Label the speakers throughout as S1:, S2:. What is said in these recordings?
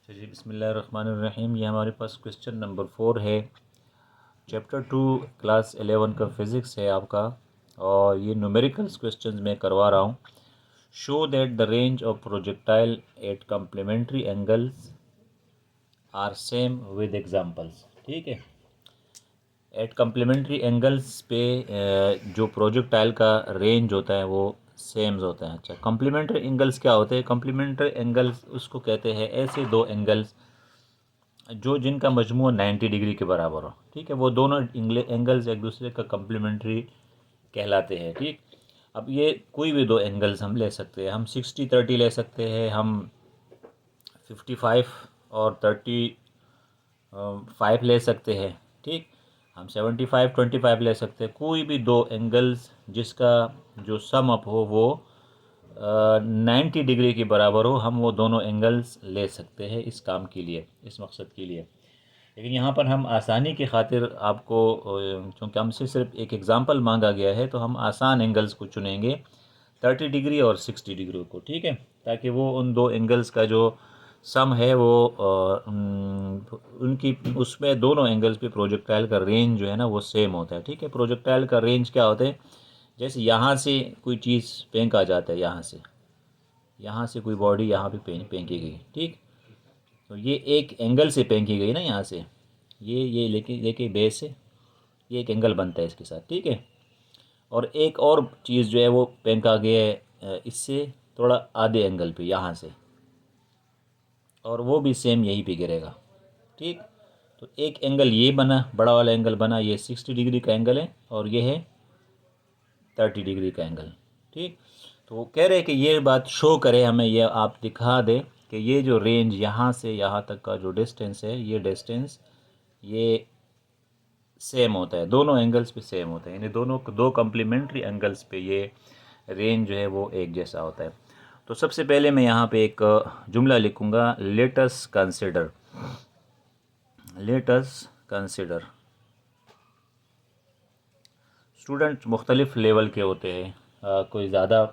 S1: जी बिस्मिल्लाहिर्रहमानिर्रहीम। ये हमारे पास क्वेश्चन नंबर 4 है। चैप्टर 2 क्लास 11 का फिज़िक्स है आपका, और ये न्यूमेरिकल्स क्वेश्चंस मैं करवा रहा हूँ। Show that the range of projectile at complementary angles are same with examples. ठीक है, एट कम्प्लीमेंट्री एंगल्स पे जो प्रोजेक्टाइल का रेंज होता है वो सेम्स होता है। अच्छा, कम्प्लीमेंट्री एंगल्स क्या होते हैं? कम्प्लीमेंट्री एंगल्स उसको कहते हैं ऐसे दो एंगल्स जो जिनका मजमू 90 डिग्री के बराबर हो। ठीक है, वो दोनों एंगल्स एक दूसरे का कम्प्लीमेंट्री कहलाते हैं। ठीक, अब ये कोई भी दो एंगल्स हम ले सकते हैं। हम 60-30 ले सकते हैं, हम 55 और 35 ले सकते हैं। ठीक, हम 75-25 ले सकते हैं। कोई भी दो एंगल्स जिसका जो सम अप हो वो 90 डिग्री के बराबर हो, हम वो दोनों एंगल्स ले सकते हैं इस काम के लिए, इस मकसद के लिए। लेकिन यहाँ पर हम आसानी की खातिर आपको, चूँकि हमसे सिर्फ एक एग्ज़ाम्पल मांगा गया है, तो हम आसान एंगल्स को चुनेंगे, 30 डिग्री और 60 डिग्री को। ठीक है, ताकि वो उन दो एंगल्स का जो सम है वो उनकी उसमें दोनों एंगल्स पे प्रोजेक्टाइल का रेंज जो है ना वो सेम होता है। ठीक है, प्रोजेक्टाइल का रेंज क्या होता है? जैसे यहाँ से कोई चीज़ फेंका जाता है, यहाँ से कोई बॉडी यहाँ पे फेंकी गई। ठीक, तो ये एक एंगल से फेंकी गई ना, यहाँ से ये लेके लेके बेस से ये एक एंगल बनता है इसके साथ। ठीक है, और एक और चीज़ जो है वो फेंका गया है इससे थोड़ा आधे एंगल पे यहाँ से, और वो भी सेम यहीं पे गिरेगा। ठीक, तो एक एंगल ये बना, बड़ा वाला एंगल बना, ये 60 डिग्री का एंगल है, और ये है 30 डिग्री का एंगल। ठीक, तो वो कह रहे हैं कि ये बात शो करे हमें, ये आप दिखा दे कि ये जो रेंज यहाँ से यहाँ तक का जो डिस्टेंस है, ये डिस्टेंस ये सेम होता है, दोनों एंगल्स पे सेम होता है, यानी दोनों दो कम्प्लीमेंट्री एंगल्स पे ये रेंज जो है वो एक जैसा होता है। तो सबसे पहले मैं यहाँ पे एक जुमला लिखूँगा, लेट अस कंसिडर। स्टूडेंट मुख्तलिफ़ लेवल के होते हैं। कोई ज़्यादा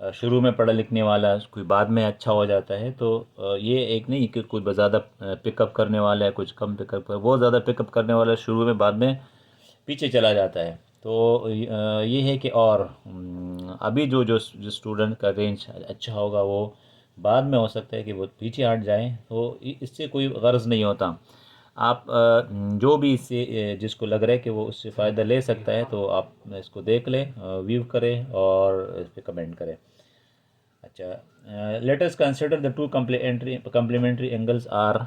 S1: शुरू में पढ़ा लिखने वाला, कोई बाद में अच्छा हो जाता है। तो ये एक नहीं कि कोई ज़्यादा पिकअप करने वाला है, कुछ कम पिकअप कर, बहुत ज़्यादा पिकअप करने वाला शुरू में, बाद में पीछे चला जाता है। तो ये है कि, और अभी जो स्टूडेंट का रेंज अच्छा होगा वो बाद में हो सकता है कि वो पीछे हट जाए। तो इससे कोई गर्ज़ नहीं होता। आप जो भी इससे जिसको लग रहा है कि वो उससे फ़ायदा ले सकता है, तो आप इसको देख लें, व्यू करें और इस पर कमेंट करें। अच्छा, let us consider the two complementary angles are,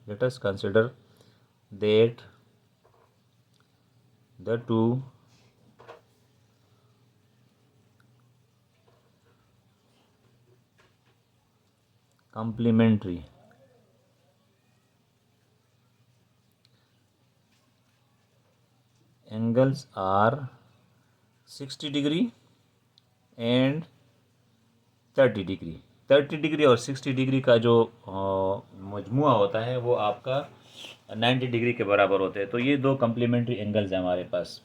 S1: let us consider that the two complementary angles are 60 degree and 30 degree. 30 degree और 60 डिग्री का जो मजमुआ होता है वो आपका 90 डिग्री के बराबर होते हैं। तो ये दो कम्प्लीमेंट्री एंगल्स हैं हमारे पास।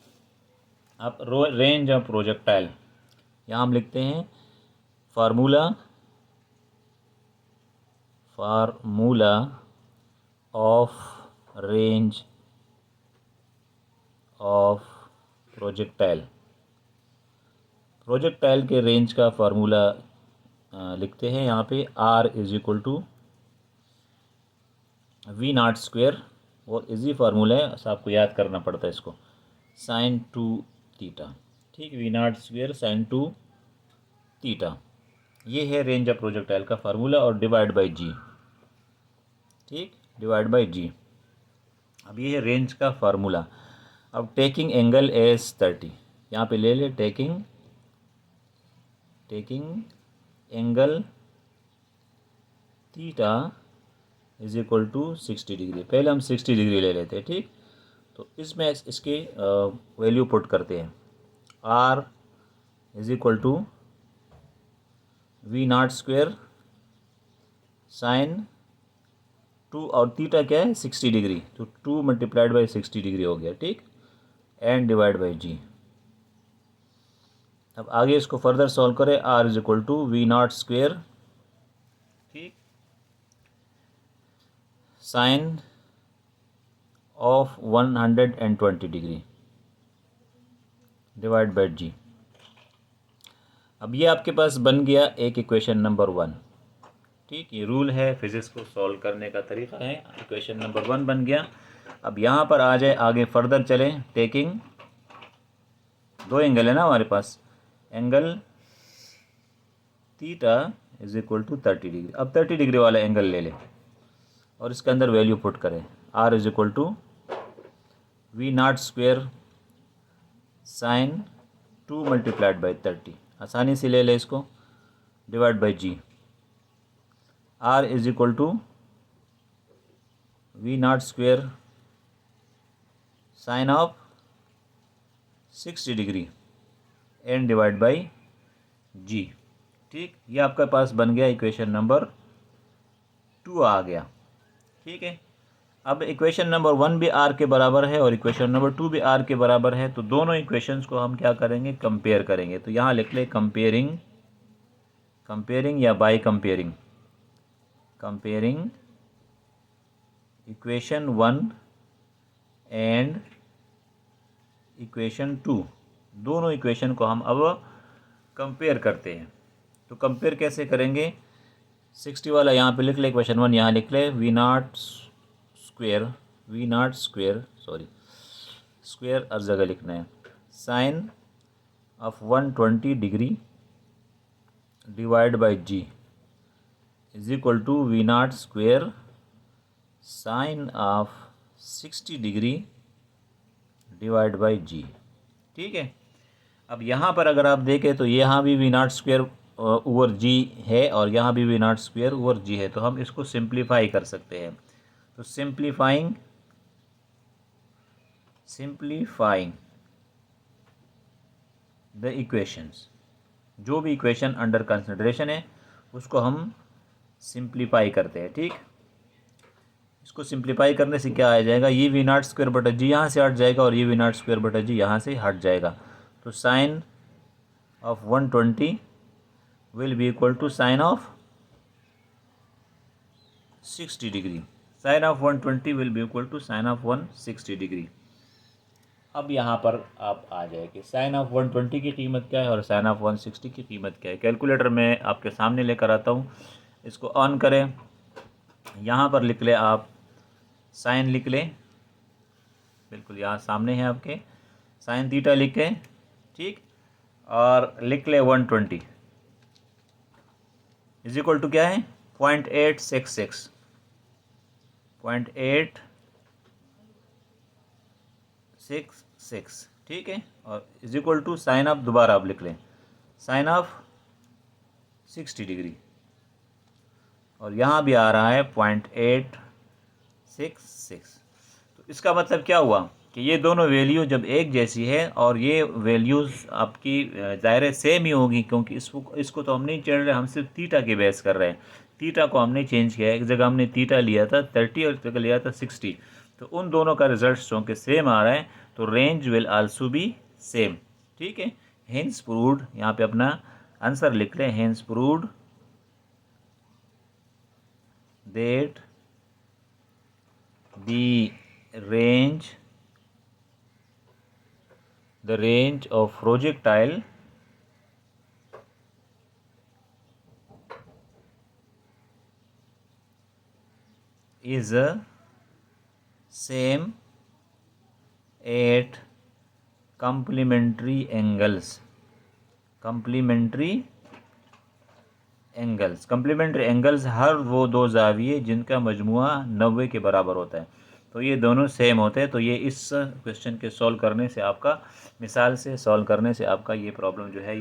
S1: अब रेंज ऑफ प्रोजेक्टाइल, यहाँ हम लिखते हैं formula of range of projectile. Projectile के रेंज का फार्मूला लिखते हैं यहाँ पे, R is equal to V0 square. बहुत इजी फार्मूला है, बस आपको याद करना पड़ता है इसको, साइन 2 थीटा। ठीक, V0 स्क्वेयर साइन 2 थीटा, ये है रेंज ऑफ प्रोजेक्टाइल का फार्मूला, और डिवाइड बाई जी। ठीक, डिवाइड बाई जी। अब ये है रेंज का फार्मूला। अब टेकिंग एंगल एज 30, यहाँ पे ले ले, taking angle theta is equal to 60 degree. पहले हम 60 डिग्री ले लेते हैं। ठीक, तो इसमें इसकी वैल्यू पुट करते हैं, R is equal to V0 square sine 2, और थीटा क्या है 60 डिग्री, तो 2 मल्टीप्लाइड बाई 60 डिग्री हो गया। ठीक, एंड डिवाइड बाई जी। अब आगे इसको फर्दर सॉल्व करें, R is equal to V0 square. ठीक, sine of 120 degree divide by g. अब ये आपके पास बन गया एक इक्वेशन नंबर 1। ठीक, ये रूल है फिज़िक्स को सॉल्व करने का तरीका है। इक्वेशन नंबर 1 बन गया। अब यहाँ पर आ जाए, आगे फर्दर चलें। टेकिंग दो एंगल है ना हमारे पास, angle theta is equal to 30 degree. अब 30 डिग्री वाला एंगल ले लें और इसके अंदर वैल्यू पुट करें। R is equal to V not square sine 2 multiplied by 30, आसानी से ले लें इसको, divide by g. R is equal to V not square sine of 60 degree an divide by g. ठीक, ये आपके पास बन गया इक्वेशन नंबर 2 आ गया। ठीक है, अब इक्वेशन नंबर 1 भी आर के बराबर है और इक्वेशन नंबर 2 भी आर के बराबर है, तो दोनों इक्वेशंस को हम क्या करेंगे, कंपेयर करेंगे। तो यहाँ लिख ले कंपेयरिंग, कंपेयरिंग या by comparing, comparing equation 1 and equation 2, दोनों इक्वेशन को हम अब कंपेयर करते हैं। तो कंपेयर कैसे करेंगे, 60 वाला यहाँ पे लिख ले, इक्वेशन 1 यहाँ लिख ले, वी नॉट स्क्वेयर स्क्वेयर हर जगह लिखना है, sine of 120 degree divide by g is equal to V not square sine of 60 degree divide by g. ठीक है, अब यहाँ पर अगर आप देखें तो यहाँ भी वी नॉट स्क्वेयर ओवर जी है और यहाँ भी वी नॉट स्क्वेयर ओवर जी है, तो हम इसको सिंप्लीफाई कर सकते हैं। तो सिंप्लीफाइंग द इक्वेशंस, जो भी इक्वेशन अंडर कंसिडरेशन है उसको हम सिंप्लीफाई करते हैं। ठीक, इसको सिंप्लीफाई करने से क्या आ जाएगा, ये वी नॉट स्क्वेयर बटा जी यहाँ से हट जाएगा और ये वी नॉट स्क्वेयर बटा जी यहाँ से हट जाएगा। तो sine of 120 will be equal to sine of 60 degree, sine of 120 will be equal to sine of 160 degree. अब यहाँ पर आप आ जाए कि साइन ऑफ 120 की कीमत क्या है और साइन ऑफ 160 की कीमत क्या है। कैलकुलेटर मैं आपके सामने लेकर आता हूँ, इसको ऑन करें, यहाँ पर लिख ले आप साइन लिख लें, बिल्कुल यहाँ सामने है आपके, साइन थीटा लिखें। ठीक, और लिख ले 120 इज इक्वल टू क्या है, 0.866, 0.866। ठीक है, और is equal to sine of, दोबारा आप लिख लें, साइन ऑफ 60 डिग्री, और यहाँ भी आ रहा है 0.866। तो इसका मतलब क्या हुआ कि ये दोनों वैल्यू जब एक जैसी है और ये वैल्यूज़ आपकी ज़ाहिर सेम ही होगी, क्योंकि इसको तो हम नहीं चढ़ रहे, हम सिर्फ थीटा की बेस कर रहे हैं। थीटा को हमने चेंज किया है, एक जगह हमने थीटा लिया था 30 और एक जगह लिया था 60, तो उन दोनों का रिजल्ट चूँकि सेम आ रहा है तो range will also be same. ठीक है, हेंस प्रूव्ड, यहाँ पे अपना आंसर लिख लें, hence proved that the range of projectile is same at complementary angles, complementary angles हर वो दो ज़ाविये जिनका मजमुआ 90 के बराबर होता है, तो ये दोनों सेम होते हैं। तो ये इस क्वेश्चन के सॉल्व करने से आपका, मिसाल से सॉल्व करने से आपका ये प्रॉब्लम जो है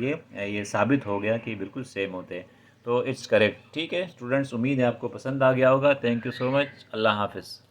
S1: ये साबित हो गया कि बिल्कुल सेम होते हैं। तो इट्स करेक्ट। ठीक है स्टूडेंट्स, उम्मीद है आपको पसंद आ गया होगा। Thank you so much. Allah हाफिज़।